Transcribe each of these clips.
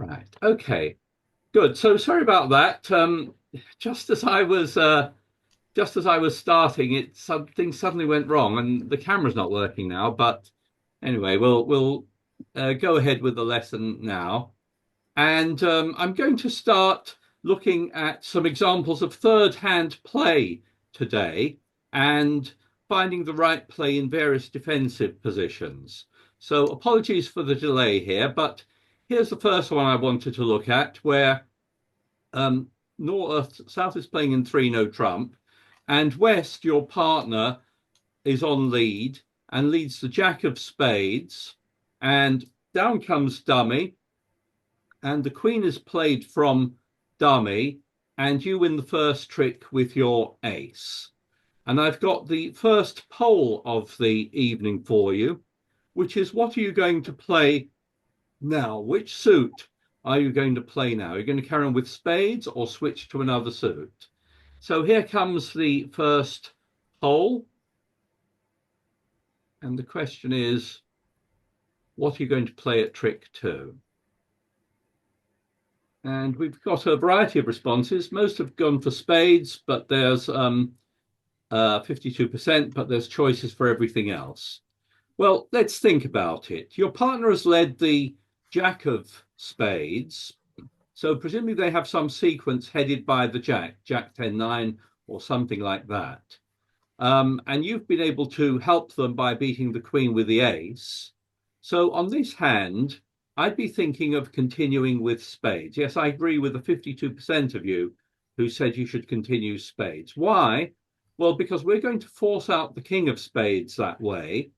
Right. Okay. Good. So sorry about that. Just as I was just as I was starting, something suddenly went wrong, and the camera's not working now. But anyway, we'll go ahead with the lesson now, and I'm going to start looking at some examples of third-hand play today, and finding the right play in various defensive positions. So apologies for the delay here, but here's the first one I wanted to look at, where um, North South is playing in three no trump, and West, your partner, is on lead and leads the Jack of Spades, and down comes dummy, and the Queen is played from dummy, and you win the first trick with your ace. And I've got the first poll of the evening for you, which is, what are you going to play now? Which suit are you going to play now? Are you going to carry on with spades or switch to another suit? So here comes the first hole. And the question is, what are you going to play at trick two? And we've got a variety of responses. Most have gone for spades, but there's 52%, but there's choices for everything else. Well, let's think about it. Your partner has led the Jack of Spades. So presumably they have some sequence headed by the Jack 10-9 or something like that. And you've been able to help them by beating the Queen with the ace. So on this hand, I'd be thinking of continuing with spades. Yes, I agree with the 52% of you who said you should continue spades. Why? Well, because we're going to force out the King of Spades that way.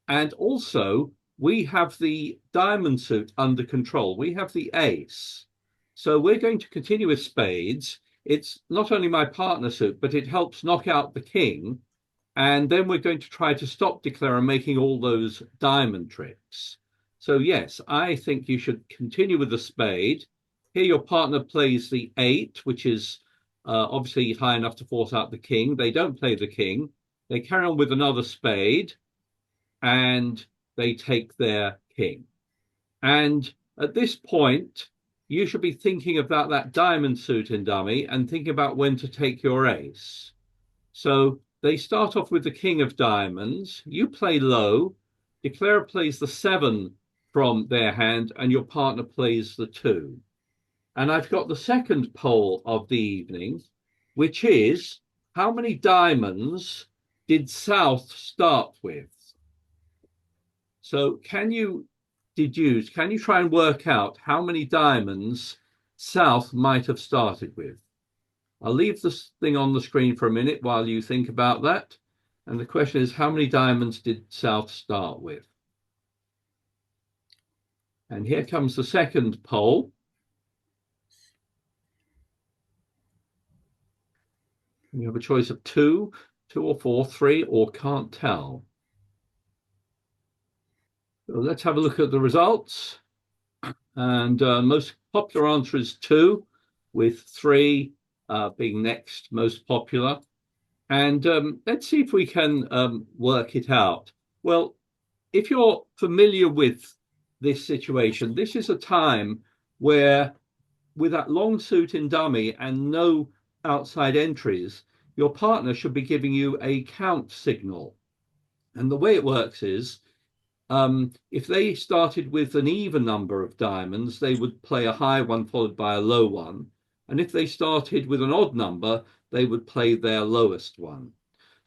And also, we have the diamond suit under control. We have the ace. So we're going to continue with spades. It's not only my partner suit, but it helps knock out the king. And then we're going to try to stop Declare making all those diamond tricks. So yes, I think you should continue with the spade. Here your partner plays the 8, which is obviously high enough to force out the king. They don't play the king. They carry on with another spade, and they take their king. And at this point, you should be thinking about that diamond suit in dummy and thinking about when to take your ace. So they start off with the king of diamonds. You play low. Declare plays the 7 from their hand, and your partner plays the 2. And I've got the second poll of the evening, which is, how many diamonds did South start with? So can you try and work out how many diamonds South might have started with? I'll leave this thing on the screen for a minute while you think about that. And the question is, how many diamonds did South start with? And here comes the second poll. You have a choice of 2 or 4, 3, or can't tell. So let's have a look at the results. And most popular answer is 2, with 3 being next most popular. And let's see if we can work it out. Well, if you're familiar with this situation, this is a time where, with that long suit in dummy and no outside entries, your partner should be giving you a count signal. And the way it works is, if they started with an even number of diamonds, they would play a high one followed by a low one. And if they started with an odd number, they would play their lowest one.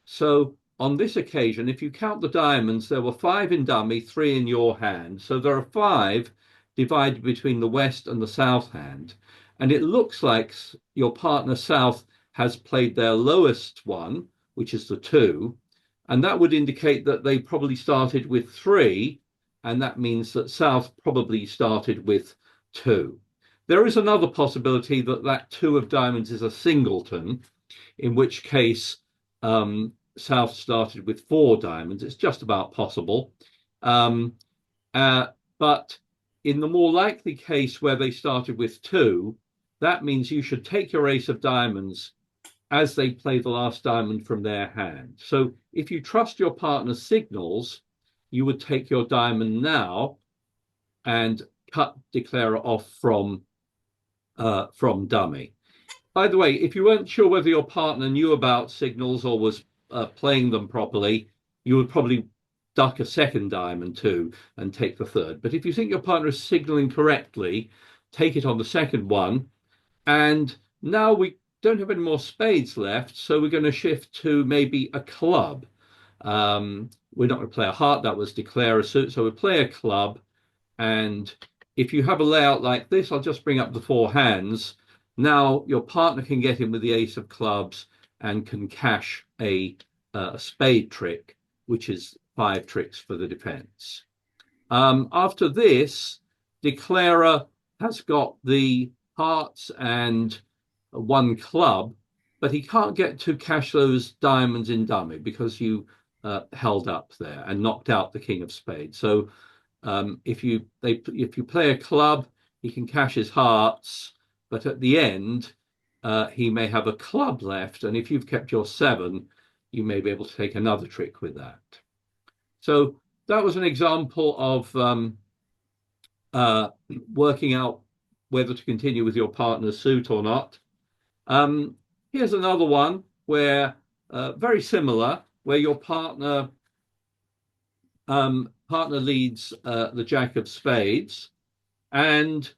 So on this occasion, if you count the diamonds, there were 5 in dummy, 3 in your hand. So there are 5 divided between the West and the South hand. And it looks like your partner South has played their lowest one, which is the 2. And that would indicate that they probably started with 3. And that means that South probably started with 2. There is another possibility that that 2 of diamonds is a singleton, in which case South started with 4 diamonds. It's just about possible. But in the more likely case where they started with 2, that means you should take your ace of diamonds as they play the last diamond from their hand. So if you trust your partner's signals, you would take your diamond now and cut declarer off from dummy. By the way, if you weren't sure whether your partner knew about signals or was playing them properly, you would probably duck a second diamond too and take the third. But if you think your partner is signaling correctly, take it on the second one. And now we don't have any more spades left, so we're going to shift to maybe a club. We're not going to play a heart, that was declare a suit, so we'll play a club. And if you have a layout like this, I'll just bring up the four hands. Now your partner can get in with the ace of clubs and can cash a spade trick, which is 5 tricks for the defense. After this, declarer has got the hearts and 1 club, but he can't get to cash those diamonds in dummy because you held up there and knocked out the king of spades. So if you play a club, he can cash his hearts, but at the end he may have a club left, and if you've kept your 7, you may be able to take another trick with that. So that was an example of working out whether to continue with your partner's suit or not. Here's another one where very similar, where your partner leads the jack of spades. And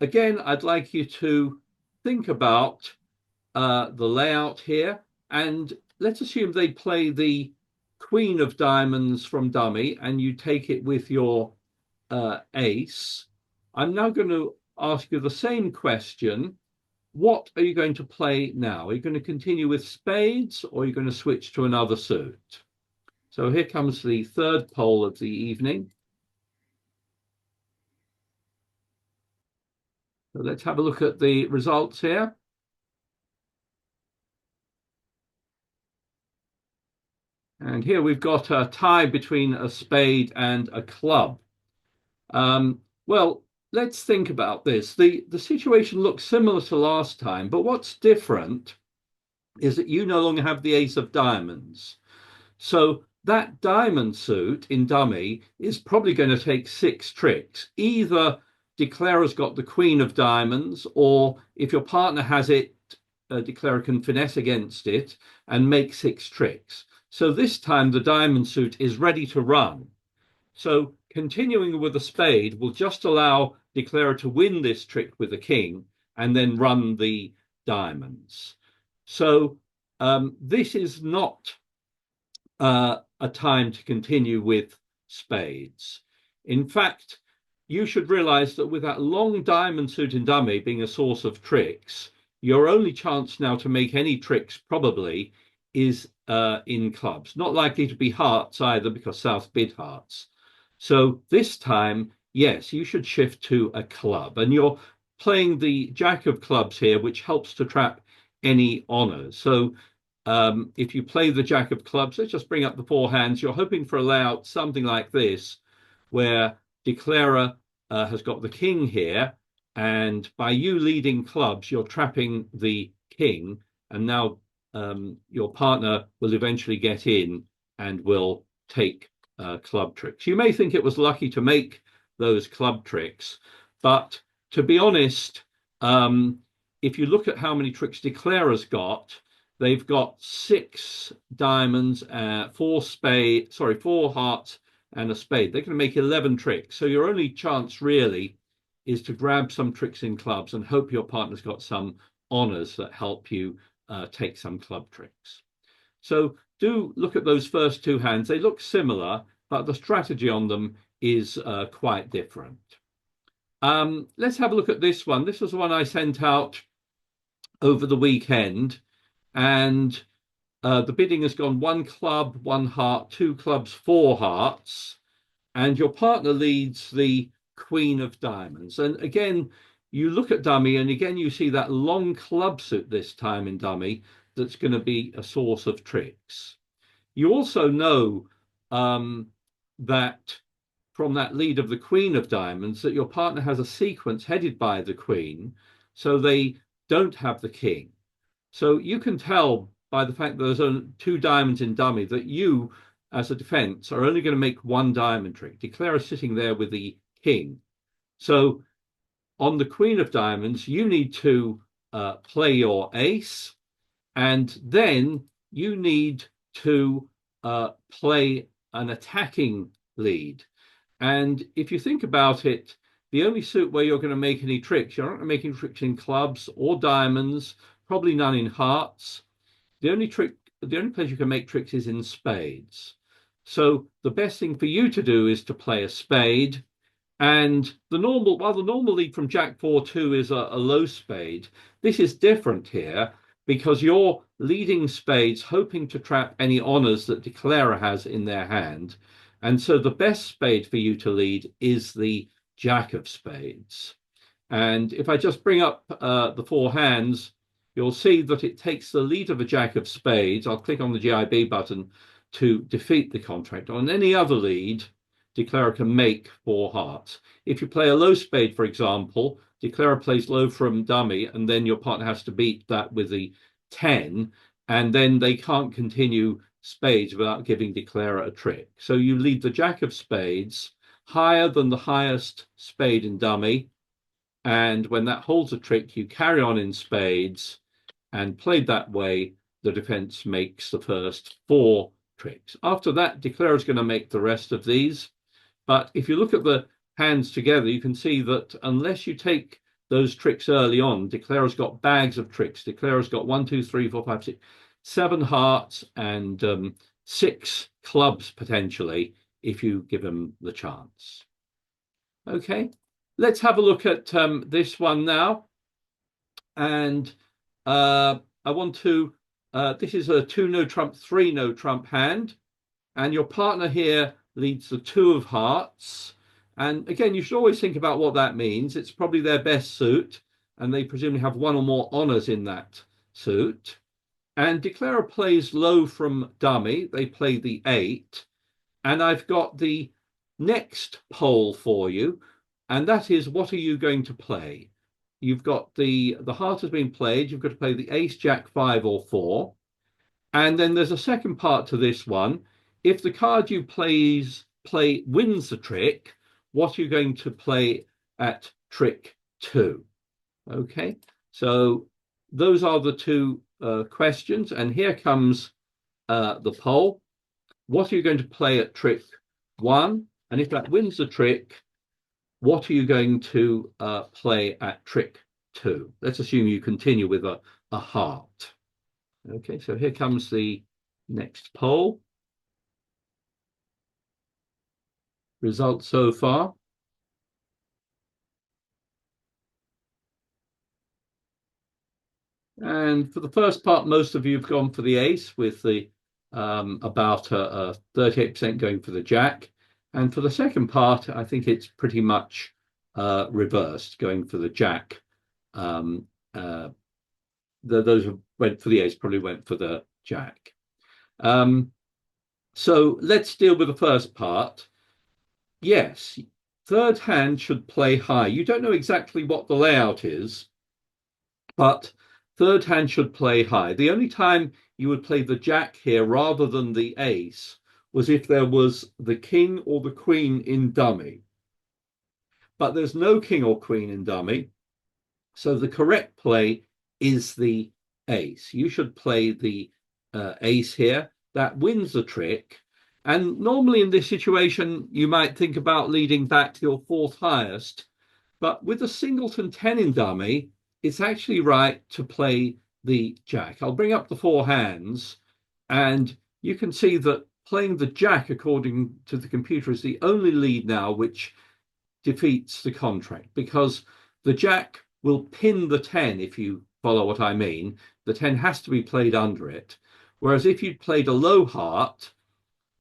again, I'd like you to think about the layout here. And let's assume they play the queen of diamonds from dummy and you take it with your ace. I'm now going to ask you the same question. What are you going to play now? Are you going to continue with spades, or are you going to switch to another suit? So here comes the third poll of the evening. So let's have a look at the results here. And here we've got a tie between a spade and a club. Well, let's think about this. The situation looks similar to last time, but what's different is that you no longer have the ace of diamonds. So that diamond suit in dummy is probably going to take 6 tricks. Either declarer's got the queen of diamonds, or if your partner has it, declarer can finesse against it and make 6 tricks. So this time the diamond suit is ready to run. So continuing with a spade will just allow declarer to win this trick with the king and then run the diamonds. So this is not a time to continue with spades. In fact, you should realize that with that long diamond suit in dummy being a source of tricks, your only chance now to make any tricks probably is in clubs. Not likely to be hearts either, because South bid hearts. So this time, yes, you should shift to a club, and you're playing the jack of clubs here, which helps to trap any honors. So if you play the jack of clubs, let's just bring up the 4 hands. You're hoping for a layout something like this, where declarer has got the king here, and by you leading clubs, you're trapping the king, and now your partner will eventually get in and will take club tricks. You may think it was lucky to make those club tricks, but to be honest, if you look at how many tricks declarer's got, they've got 6 diamonds, 4 hearts and a spade. They're going to make 11 tricks. So your only chance really is to grab some tricks in clubs and hope your partner's got some honors that help you take some club tricks. So do look at those first 2 hands. They look similar, but the strategy on them is quite different. Let's have a look at this one. This was the one I sent out over the weekend, and the bidding has gone 1 club, 1 heart, 2 clubs, 4 hearts, and your partner leads the queen of diamonds. And again, you look at dummy, and again you see that long club suit this time in dummy that's going to be a source of tricks. You also know that from that lead of the queen of diamonds that your partner has a sequence headed by the queen, so they don't have the king. So you can tell by the fact that there's only 2 diamonds in dummy that you, as a defense, are only going to make 1 diamond trick. Declarer sitting there with the king. So on the queen of diamonds, you need to play your ace, and then you need to play an attacking lead. And if you think about it, the only suit where you're going to make any tricks, you're not going to make any tricks in clubs or diamonds, probably none in hearts. The only place you can make tricks is in spades. So the best thing for you to do is to play a spade. And the normal lead from Jack 4-2 is a low spade, this is different here because you're leading spades, hoping to trap any honors that declarer has in their hand. And so the best spade for you to lead is the Jack of spades. And if I just bring up the four hands, you'll see that it takes the lead of a Jack of spades. I'll click on the GIB button to defeat the contract. On any other lead, declarer can make four hearts. If you play a low spade, for example, declarer plays low from dummy, and then your partner has to beat that with the 10, and then they can't continue spades without giving declarer a trick. So you lead the Jack of spades higher than the highest spade in dummy, and when that holds a trick, you carry on in spades, and played that way, the defense makes the first four tricks. After that, declarer is going to make the rest of these. But if you look at the hands together, you can see that unless you take those tricks early on, declarer's got bags of tricks. Declarer's got 1, 2, 3, 4, 5, 6, 7 hearts and 6 clubs potentially if you give them the chance. Okay, let's have a look at this one now. And I want to, this is a 2 no trump, 3 no trump hand. And your partner here leads the 2 of hearts. And again, you should always think about what that means. It's probably their best suit, and they presumably have 1 or more honors in that suit. And declarer plays low from dummy. They play the 8. And I've got the next poll for you, and that is, what are you going to play? You've got the heart has been played. You've got to play the ace, jack, 5 or 4. And then there's a second part to this one. If the card you play wins the trick, what are you going to play at trick 2? Okay, so those are the 2 questions. And here comes the poll. What are you going to play at trick 1? And if that wins the trick, what are you going to play at trick 2? Let's assume you continue with a heart. Okay, so here comes the next poll. Results so far. And for the first part, most of you have gone for the ace, with the about 38% going for the jack. And for the second part, I think it's pretty much reversed, going for the jack. Those who went for the ace probably went for the jack. So let's deal with the first part. Yes, third hand should play high. You don't know exactly what the layout is, but third hand should play high. The only time you would play the jack here rather than the ace was if there was the king or the queen in dummy. But there's no king or queen in dummy, so the correct play is the ace. You should play the ace here. That wins the trick. And normally in this situation, you might think about leading back to your 4th highest. But with a singleton 10 in dummy, it's actually right to play the jack. I'll bring up the 4 hands, and you can see that playing the jack, according to the computer, is the only lead now which defeats the contract, because the jack will pin the 10, if you follow what I mean. The 10 has to be played under it. Whereas if you'd played a low heart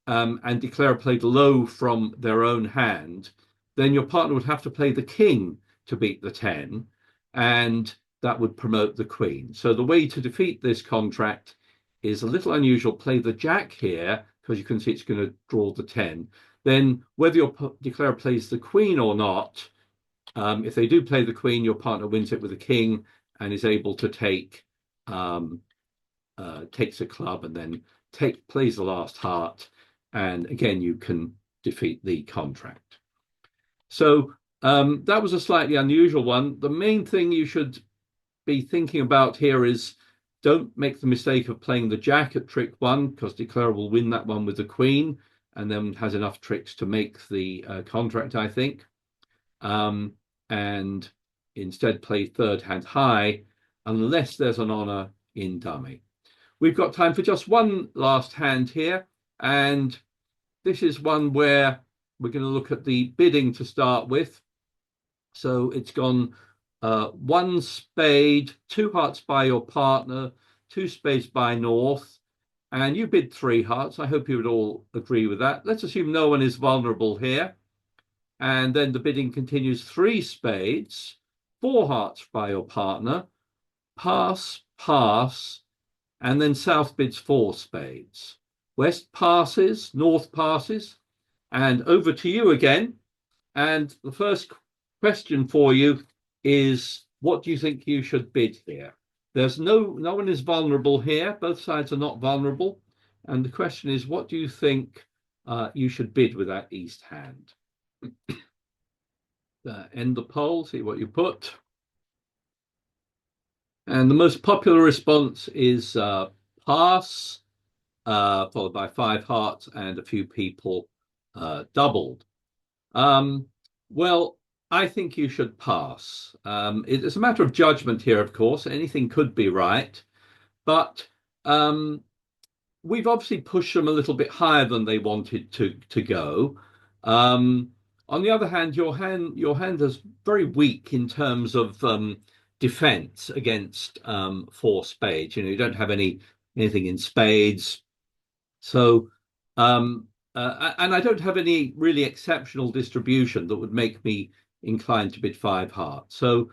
and declarer played low from their own hand, then your partner would have to play the king to beat the 10, and that would promote the queen. So the way to defeat this contract is a little unusual. Play the jack here, because you can see it's going to draw the 10. Then whether your declarer plays the queen or not, if they do play the queen, your partner wins it with a king and is able to take takes a club and then plays the last heart, and again you can defeat the contract. So That was a slightly unusual one. The main thing you should be thinking about here is don't make the mistake of playing the jack at trick one, because Declare will win that one with the queen and then has enough tricks to make the contract, I think. And instead play third hand high, unless there's an honor in dummy. We've got time for just one last hand here, and this is one where we're going to look at the bidding to start with. So it's gone one spade, two hearts by your partner, two spades by North, and you bid three hearts. I hope you would all agree with that. Let's assume no one is vulnerable here. And then the bidding continues, three spades, four hearts by your partner, pass, pass, and then South bids four spades. West passes, North passes, and over to you again. And the first question for you is, what do you think you should bid here? There's no one is vulnerable here. Both sides are not vulnerable. And the question is, what do you think you should bid with that east hand? End the poll, see what you put. And the most popular response is pass, followed by five hearts, and a few people doubled. Well, I think you should pass. It's a matter of judgment here, of course. Anything could be right, but we've obviously pushed them a little bit higher than they wanted to go. On the other hand, your hand is very weak in terms of defense against four spades. You don't have anything in spades, so and I don't have any really exceptional distribution that would make me inclined to bid five hearts. So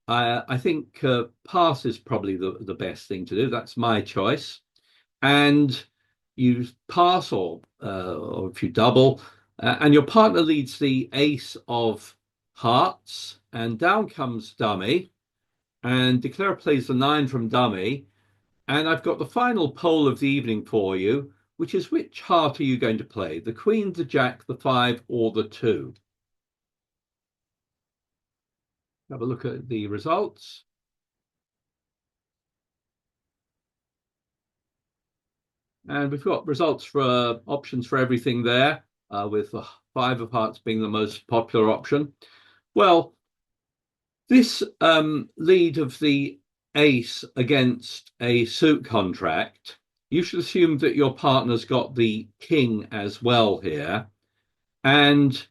I think pass is probably the best thing to do. That's my choice. And you pass, or if you double, and your partner leads the ace of hearts, and down comes dummy, and Declare plays the nine from dummy, and I've got the final poll of the evening for you, which is, which heart are you going to play? The queen, the jack, the five, or the two? Have a look at the results. And we've got results for options for everything there, with the five of hearts being the most popular option. Well, this lead of the ace against a suit contract, you should assume that your partner's got the king as well here. And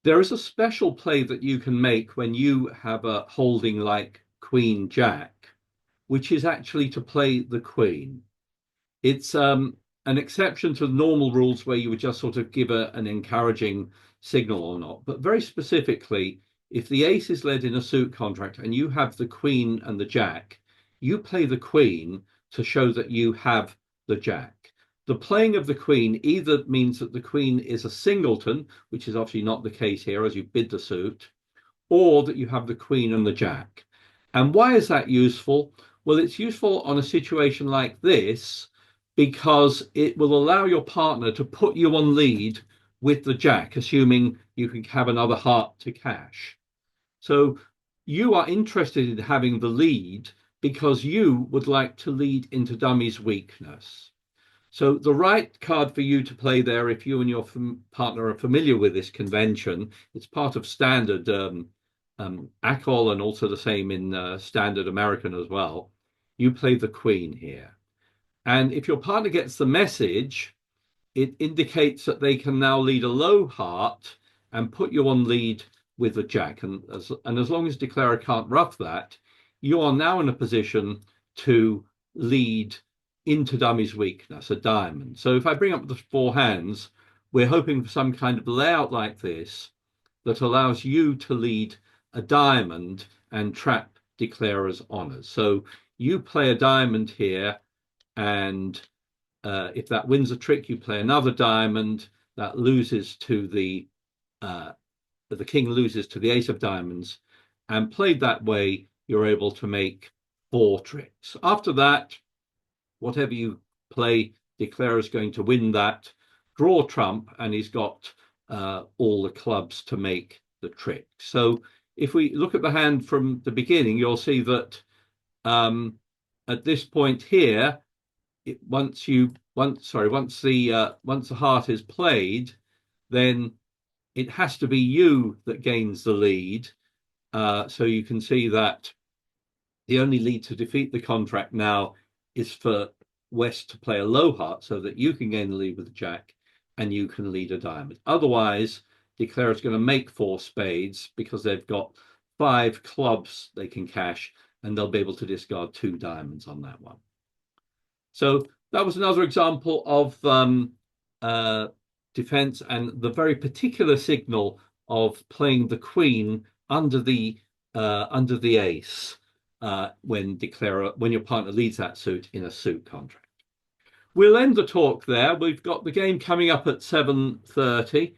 there is a special play that you can make when you have a holding like Queen Jack, which is actually to play the queen. It's an exception to the normal rules where you would just sort of give an encouraging signal or not. But very specifically, if the ace is led in a suit contract and you have the queen and the jack, you play the queen to show that you have the jack. The playing of the queen either means that the queen is a singleton, which is obviously not the case here as you bid the suit, or that you have the queen and the jack. And why is that useful? Well, it's useful on a situation like this because it will allow your partner to put you on lead with the jack, assuming you can have another heart to cash. So you are interested in having the lead because you would like to lead into dummy's weakness. So the right card for you to play there, if you and your partner are familiar with this convention, it's part of standard ACOL and also the same in standard American as well. You play the queen here. And if your partner gets the message, it indicates that they can now lead a low heart and put you on lead with the jack. And as long as Declarer can't ruff that, you are now in a position to lead into dummy's weakness, a diamond. So if I bring up the four hands, we're hoping for some kind of layout like this that allows you to lead a diamond and trap Declarer's honors. So you play a diamond here, and if that wins a trick, you play another diamond that loses to the king loses to the ace of diamonds, and played that way, you're able to make four tricks. After that, whatever you play, Declare is going to win that, draw trump, and he's got all the clubs to make the trick. So if we look at the hand from the beginning, you'll see that at this point here, once the heart is played, then it has to be you that gains the lead. So you can see that the only lead to defeat the contract now is for West to play a low heart so that you can gain the lead with the jack and you can lead a diamond. Otherwise, Declare is going to make 4 spades because they've got 5 clubs they can cash, and they'll be able to discard 2 diamonds on that one. So that was another example of defense and the very particular signal of playing the queen under the ace when your partner leads that suit in a suit contract. We'll end the talk there. We've got the game coming up at 7:30.